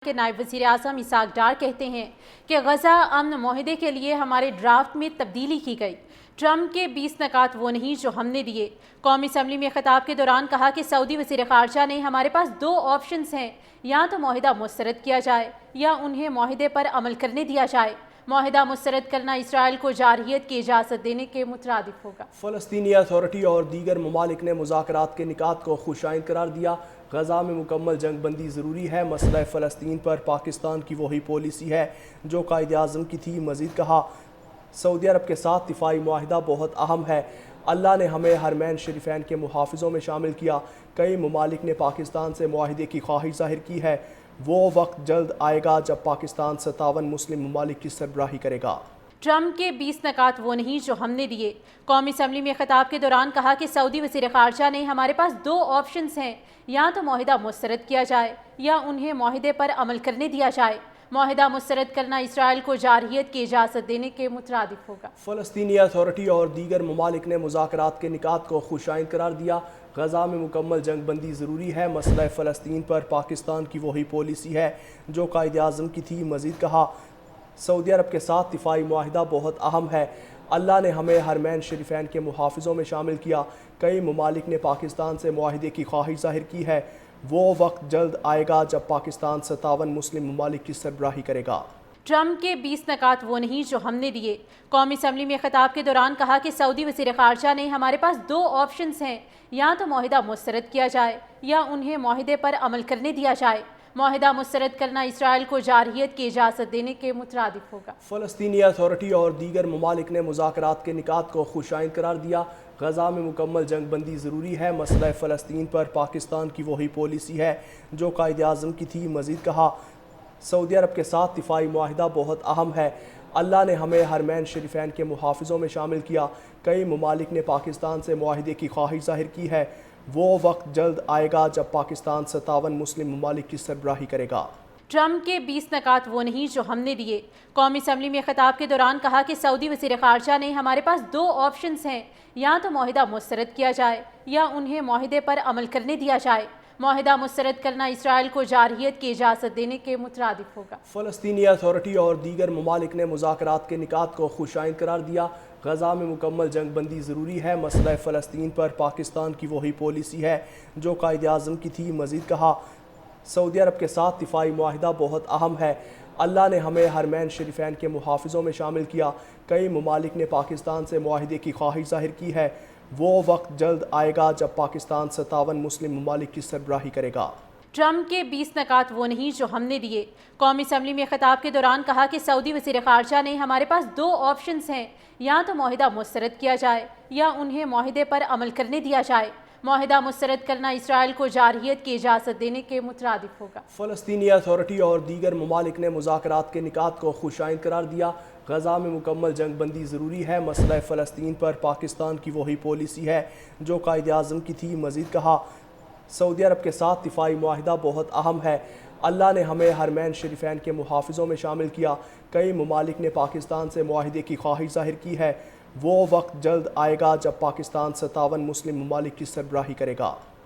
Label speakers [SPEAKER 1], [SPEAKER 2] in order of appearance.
[SPEAKER 1] کے نائب وزیر اعظم اسحاق ڈار کہتے ہیں کہ غزہ امن معاہدے کے لیے ہمارے ڈرافٹ میں تبدیلی کی گئی۔ ٹرمپ کے 20 نکات وہ نہیں جو ہم نے دیے۔ قومی اسمبلی میں خطاب کے دوران کہا کہ سعودی وزیر خارجہ نے ہمارے پاس 2 آپشنز ہیں، یا تو معاہدہ مسترد کیا جائے یا انہیں معاہدے پر عمل کرنے دیا جائے۔ معاہدہ مسترد کرنا اسرائیل کو جارحیت کی اجازت دینے کے مترادف ہوگا۔
[SPEAKER 2] فلسطینی اتھارٹی اور دیگر ممالک نے مذاکرات کے نکات کو خوش آئند قرار دیا۔ غزہ میں مکمل جنگ بندی ضروری ہے، مسئلہ فلسطین پر پاکستان کی وہی پالیسی ہے جو قائد اعظم کی تھی۔ مزید کہا، سعودی عرب کے ساتھ دفاعی معاہدہ بہت اہم ہے۔ اللہ نے ہمیں حرمین شریفین کے محافظوں میں شامل کیا۔ کئی ممالک نے پاکستان سے معاہدے کی خواہش ظاہر کی ہے۔ وہ وقت جلد آئے گا جب پاکستان 57 مسلم ممالک کی سربراہی کرے گا۔
[SPEAKER 1] ٹرمپ کے 20 نکات وہ نہیں جو ہم نے دیے۔ قومی اسمبلی میں خطاب کے دوران کہا کہ سعودی وزیر خارجہ نے ہمارے پاس 2 آپشنز ہیں، یا تو معاہدہ مسترد کیا جائے یا انہیں معاہدے پر عمل کرنے دیا جائے۔ معاہدہ مسترد کرنا اسرائیل کو جارحیت کی اجازت دینے کے مترادف ہوگا۔
[SPEAKER 2] فلسطینی اتھارٹی اور دیگر ممالک نے مذاکرات کے نکات کو خوش آئند قرار دیا۔ غزہ میں مکمل جنگ بندی ضروری ہے، مسئلہ فلسطین پر پاکستان کی وہی پالیسی ہے جو قائد اعظم کی تھی۔ مزید کہا، سعودی عرب کے ساتھ دفاعی معاہدہ بہت اہم ہے۔ اللہ نے ہمیں حرمین شریفین کے محافظوں میں شامل کیا۔ کئی ممالک نے پاکستان سے معاہدے کی خواہش ظاہر کی ہے۔ وہ وقت جلد آئے گا جب پاکستان 57 مسلم ممالک کی سربراہی کرے گا۔
[SPEAKER 1] ٹرمپ کے 20 نکات وہ نہیں جو ہم نے دیے۔ قومی اسمبلی میں خطاب کے دوران کہا کہ سعودی وزیر خارجہ نے ہمارے پاس 2 آپشنز ہیں، یا تو معاہدہ مسترد کیا جائے یا انہیں معاہدے پر عمل کرنے دیا جائے۔ معاہدہ مسترد کرنا اسرائیل کو جارحیت کی اجازت دینے کے مترادف ہوگا۔
[SPEAKER 2] فلسطینی اتھارٹی اور دیگر ممالک نے مذاکرات کے نکات کو خوش آئند قرار دیا۔ غزہ میں مکمل جنگ بندی ضروری ہے، مسئلہ فلسطین پر پاکستان کی وہی پالیسی ہے جو قائد اعظم کی تھی۔ مزید کہا، سعودی عرب کے ساتھ دفاعی معاہدہ بہت اہم ہے۔ اللہ نے ہمیں حرمین شریفین کے محافظوں میں شامل کیا۔ کئی ممالک نے پاکستان سے معاہدے کی خواہش ظاہر کی ہے۔ وہ وقت جلد آئے گا جب پاکستان 57 مسلم ممالک کی سربراہی کرے گا۔
[SPEAKER 1] ٹرمپ کے 20 نکات وہ نہیں جو ہم نے دیے۔ قومی اسمبلی میں خطاب کے دوران کہا کہ سعودی وزیر خارجہ نے ہمارے پاس 2 آپشنز ہیں، یا تو معاہدہ مسترد کیا جائے یا انہیں معاہدے پر عمل کرنے دیا جائے۔ معاہدہ مسترد کرنا اسرائیل کو جارحیت کی اجازت دینے کے مترادف ہوگا۔
[SPEAKER 2] فلسطینی اتھارٹی اور دیگر ممالک نے مذاکرات کے نکات کو خوش آئند قرار دیا۔ غزہ میں مکمل جنگ بندی ضروری ہے، مسئلہ فلسطین پر پاکستان کی وہی پالیسی ہے جو قائد اعظم کی تھی۔ مزید کہا، سعودی عرب کے ساتھ دفاعی معاہدہ بہت اہم ہے۔ اللہ نے ہمیں حرمین شریفین کے محافظوں میں شامل کیا۔ کئی ممالک نے پاکستان سے معاہدے کی خواہش ظاہر کی ہے۔ وہ وقت جلد آئے گا جب پاکستان 57 مسلم ممالک کی سربراہی کرے گا۔
[SPEAKER 1] ٹرمپ کے 20 نکات وہ نہیں جو ہم نے دیے۔ قومی اسمبلی میں خطاب کے دوران کہا کہ سعودی وزیر خارجہ نے ہمارے پاس 2 آپشنز ہیں، یا تو معاہدہ مسترد کیا جائے یا انہیں معاہدے پر عمل کرنے دیا جائے۔ معاہدہ مسترد کرنا اسرائیل کو جارحیت کی اجازت دینے کے مترادف ہوگا۔
[SPEAKER 2] فلسطینی اتھارٹی اور دیگر ممالک نے مذاکرات کے نکات کو خوش آئند قرار دیا۔ غزہ میں مکمل جنگ بندی ضروری ہے، مسئلہ فلسطین پر پاکستان کی وہی پالیسی ہے جو قائد اعظم کی تھی۔ مزید کہا، سعودی عرب کے ساتھ دفاعی معاہدہ بہت اہم ہے۔ اللہ نے ہمیں حرمین شریفین کے محافظوں میں شامل کیا۔ کئی ممالک نے پاکستان سے معاہدے کی خواہش ظاہر کی ہے۔ وہ وقت جلد آئے گا جب پاکستان 57 مسلم ممالک کی سربراہی کرے گا۔